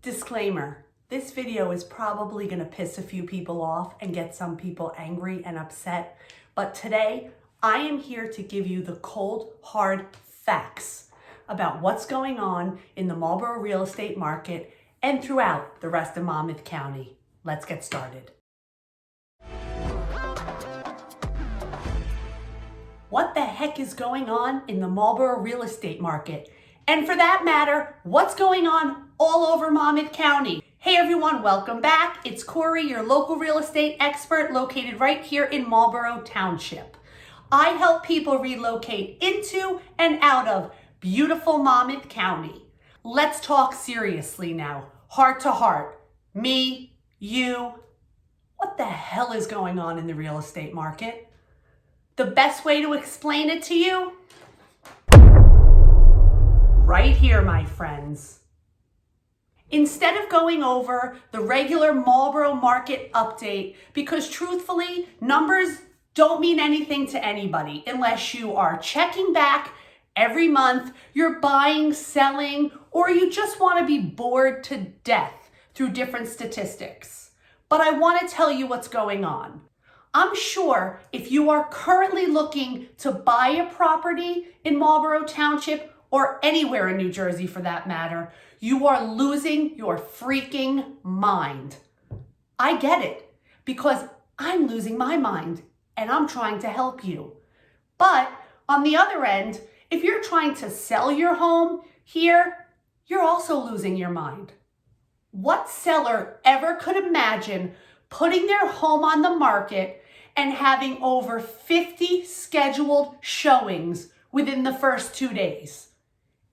Disclaimer, this video is probably going to piss a few people off and get some people angry and upset, but today I am here to give you the cold, hard facts about what's going on in the Marlboro real estate market and throughout the rest of Monmouth County. Let's get started. What the heck is going on in the Marlboro real estate market? And for that matter, what's going on all over Monmouth County? Hey everyone, welcome back. It's Corey, your local real estate expert located right here in Marlboro Township. I help people relocate into and out of beautiful Monmouth County. Let's talk seriously now, heart to heart. Me, you, what the hell is going on in the real estate market? The best way to explain it to you? Right here, my friends. Instead of going over the regular Marlboro market update, because truthfully, numbers don't mean anything to anybody unless you are checking back every month, you're buying, selling, or you just want to be bored to death through different statistics. But I want to tell you what's going on. I'm sure if you are currently looking to buy a property in Marlboro Township or anywhere in New Jersey for that matter, you are losing your freaking mind. I get it, because I'm losing my mind and I'm trying to help you. But on the other end, if you're trying to sell your home here, you're also losing your mind. What seller ever could imagine putting their home on the market and having over 50 scheduled showings within the first 2 days?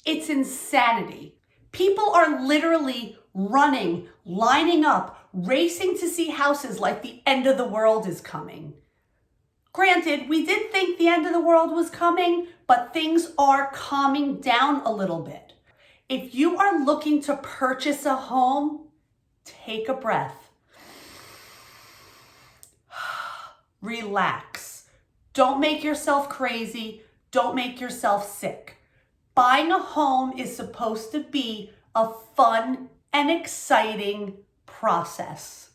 It's insanity. People are literally running, lining up, racing to see houses like the end of the world is coming. Granted, we did think the end of the world was coming, but things are calming down a little bit. If you are looking to purchase a home, take a breath. Relax. Don't make yourself crazy. Don't make yourself sick. Buying a home is supposed to be a fun and exciting process.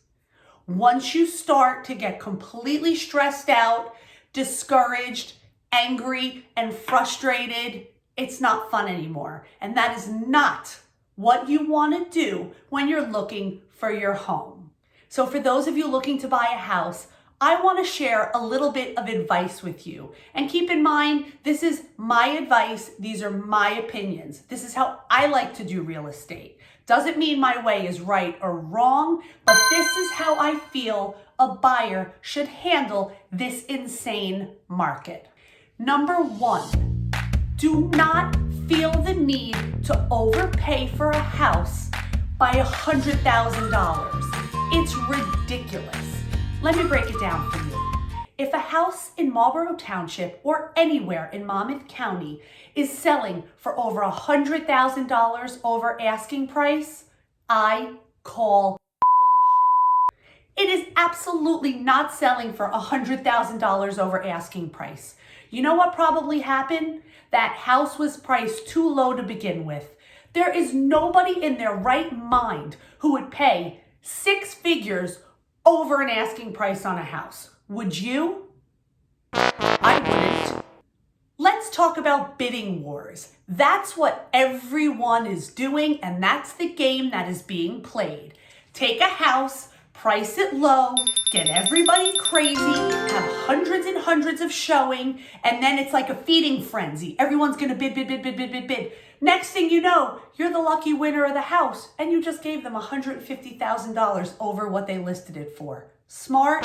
Once you start to get completely stressed out, discouraged, angry, and frustrated, it's not fun anymore. And that is not what you want to do when you're looking for your home. So for those of you looking to buy a house, I want to share a little bit of advice with you. And keep in mind, this is my advice. These are my opinions. This is how I like to do real estate. Doesn't mean my way is right or wrong, but this is how I feel a buyer should handle this insane market. Number one, do not feel the need to overpay for a house by $100,000. It's ridiculous. Let me break it down for you. If a house in Marlboro Township or anywhere in Monmouth County is selling for over $100,000 over asking price, I call bullshit. It is absolutely not selling for $100,000 over asking price. You know what probably happened? That house was priced too low to begin with. There is nobody in their right mind who would pay 6 figures over an asking price on a house. Would you? I wouldn't. Let's talk about bidding wars. That's what everyone is doing, and that's the game that is being played. Take a house, price it low, get everybody crazy, have hundreds and hundreds of showing, and then it's like a feeding frenzy. Everyone's gonna bid, bid, bid, bid, bid, bid, bid. Next thing you know, you're the lucky winner of the house, and you just gave them $150,000 over what they listed it for. Smart?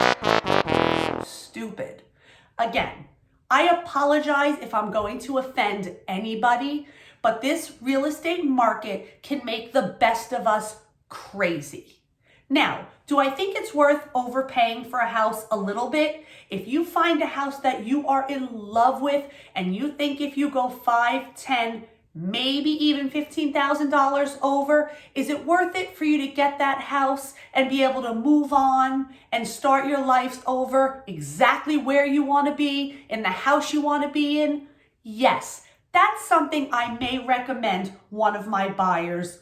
Stupid. Again, I apologize if I'm going to offend anybody, but this real estate market can make the best of us crazy. Now, do I think it's worth overpaying for a house a little bit? If you find a house that you are in love with and you think if you go 5, 10, maybe even $15,000 over, is it worth it for you to get that house and be able to move on and start your life over exactly where you want to be, in the house you want to be in? Yes, that's something I may recommend one of my buyers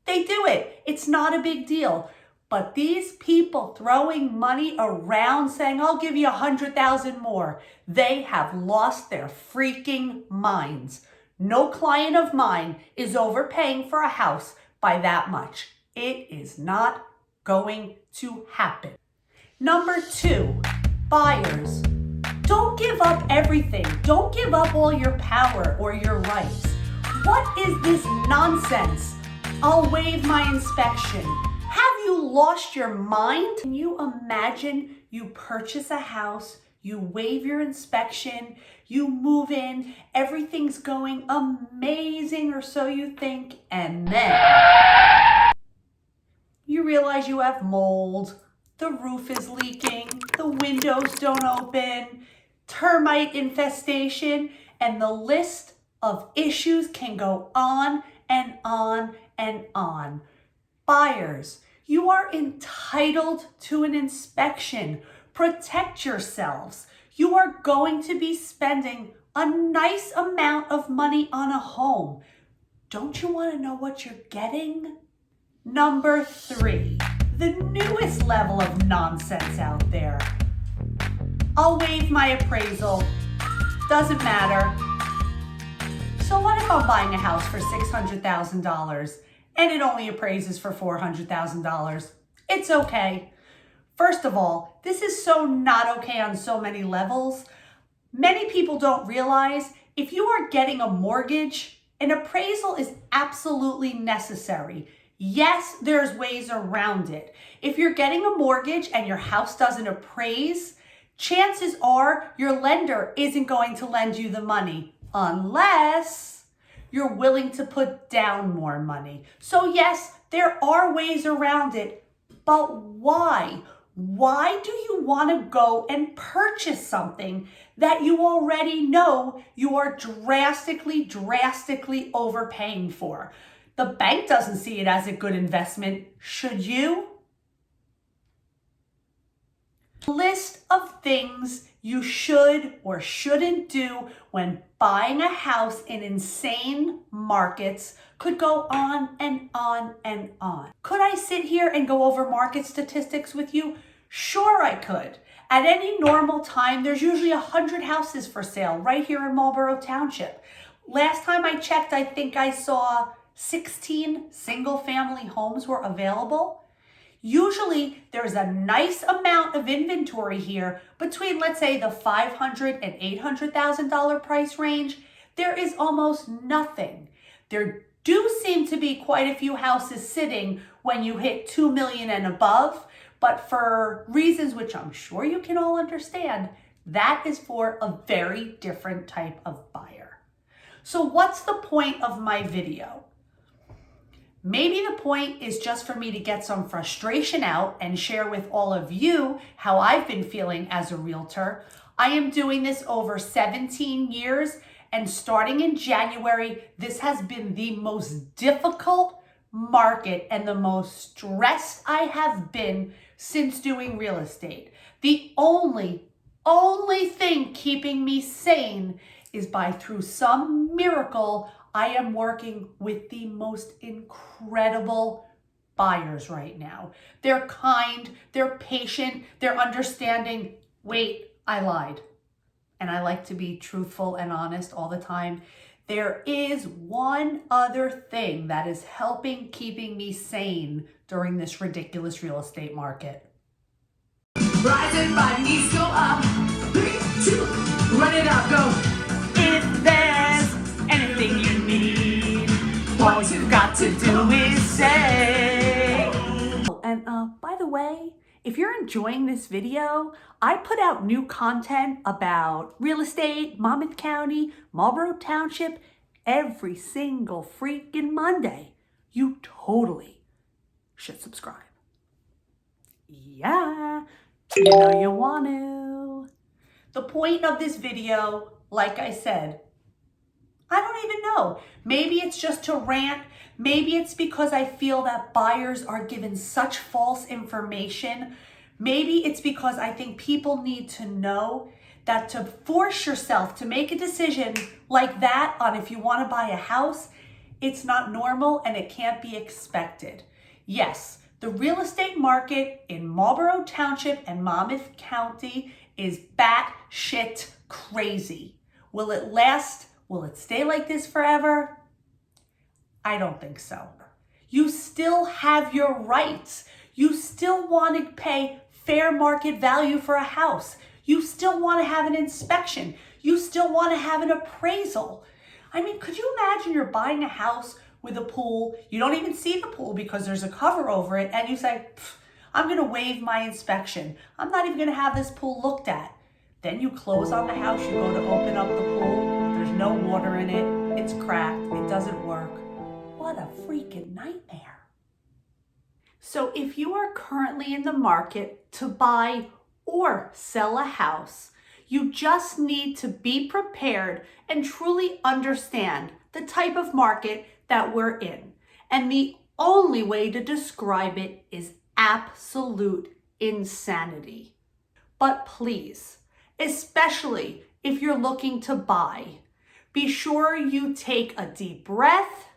They do it. It's not a big deal. But these people throwing money around saying, I'll give you 100,000 more, they have lost their freaking minds. No client of mine is overpaying for a house by that much. It is not going to happen. Number 2, buyers. Don't give up everything. Don't give up all your power or your rights. What is this nonsense? I'll waive my inspection. Have you lost your mind? Can you imagine you purchase a house, you waive your inspection, you move in, everything's going amazing, or so you think, and then you realize you have mold, the roof is leaking, the windows don't open, termite infestation, and the list of issues can go on and on and on. Buyers, you are entitled to an inspection. Protect yourselves. You are going to be spending a nice amount of money on a home. Don't you want to know what you're getting? Number 3, the newest level of nonsense out there. I'll waive my appraisal. Doesn't matter. So what if I'm buying a house for $600,000 and it only appraises for $400,000? It's okay. First of all, this is so not okay on so many levels. Many people don't realize if you are getting a mortgage, an appraisal is absolutely necessary. Yes, there's ways around it. If you're getting a mortgage and your house doesn't appraise, chances are your lender isn't going to lend you the money unless you're willing to put down more money. So yes, there are ways around it, but why? Why do you want to go and purchase something that you already know you are drastically overpaying for? The bank doesn't see it as a good investment. Should you? List of things you should or shouldn't do when buying a house in insane markets could go on and on and on. Could I sit here and go over market statistics with you? Sure I could. At any normal time, there's usually 100 houses for sale right here in Marlboro Township. Last time I checked, I think I saw 16 single-family homes were available. Usually, there's a nice amount of inventory here between, let's say, the $500,000 and $800,000 price range. There is almost nothing. There do seem to be quite a few houses sitting when you hit $2 million and above, but for reasons which I'm sure you can all understand, that is for a very different type of buyer. So what's the point of my video? Maybe the point is just for me to get some frustration out and share with all of you how I've been feeling as a realtor. I am doing this over 17 years, and starting in January, this has been the most difficult market and the most stressed I have been since doing real estate. The only thing keeping me sane is by, through some miracle, I am working with the most incredible buyers right now. They're kind, they're patient, they're understanding. Wait, I lied. And I like to be truthful and honest all the time. There is one other thing that is keeping me sane during this ridiculous real estate market. Rise and my knees go up. 3, 2, run it out, go. If there's anything you need, all you've got to do is say. And by the way, if you're enjoying this video, I put out new content about real estate, Monmouth County, Marlboro Township, every single freaking Monday. You totally should subscribe. Yeah, you know you want to. The point of this video, like I said, I don't even know. Maybe it's just to rant. Maybe it's because I feel that buyers are given such false information. Maybe it's because I think people need to know that to force yourself to make a decision like that on if you want to buy a house, It's not normal and it can't be expected. Yes, the real estate market in Marlboro Township and Monmouth County is batshit crazy. Will it last? Will it stay like this forever? I don't think so. You still have your rights. You still want to pay fair market value for a house. You still want to have an inspection. You still want to have an appraisal. I mean, could you imagine you're buying a house with a pool, you don't even see the pool because there's a cover over it, and you say, I'm going to waive my inspection. I'm not even going to have this pool looked at. Then you close on the house, you go to open up the pool, there's no water in it, it's cracked, it doesn't work. What a freaking nightmare. So if you are currently in the market to buy or sell a house, you just need to be prepared and truly understand the type of market that we're in. And the only way to describe it is absolute insanity. But please, especially if you're looking to buy, be sure you take a deep breath,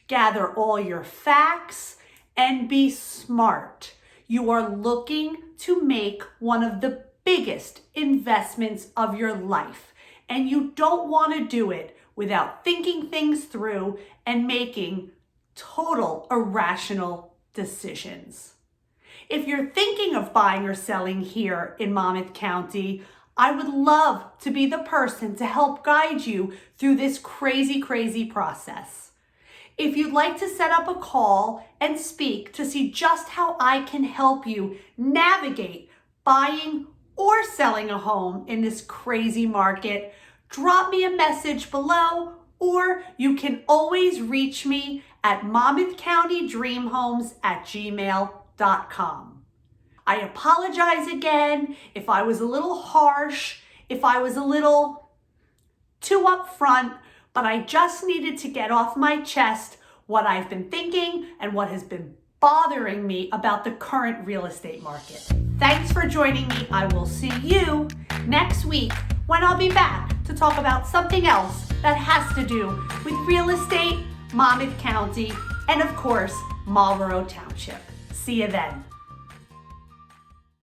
gather all your facts, and be smart. You are looking to make one of the biggest investments of your life, and you don't want to do it without thinking things through and making total irrational decisions. If you're thinking of buying or selling here in Monmouth County, I would love to be the person to help guide you through this crazy, crazy process. If you'd like to set up a call and speak to see just how I can help you navigate buying or selling a home in this crazy market, drop me a message below, or you can always reach me at monmouthcountydreamhomes@gmail.com. I apologize again if I was a little harsh, if I was a little too upfront, but I just needed to get off my chest what I've been thinking and what has been bothering me about the current real estate market. Thanks for joining me. I will see you next week when I'll be back to talk about something else that has to do with real estate, Monmouth County, and of course, Marlboro Township. See you then.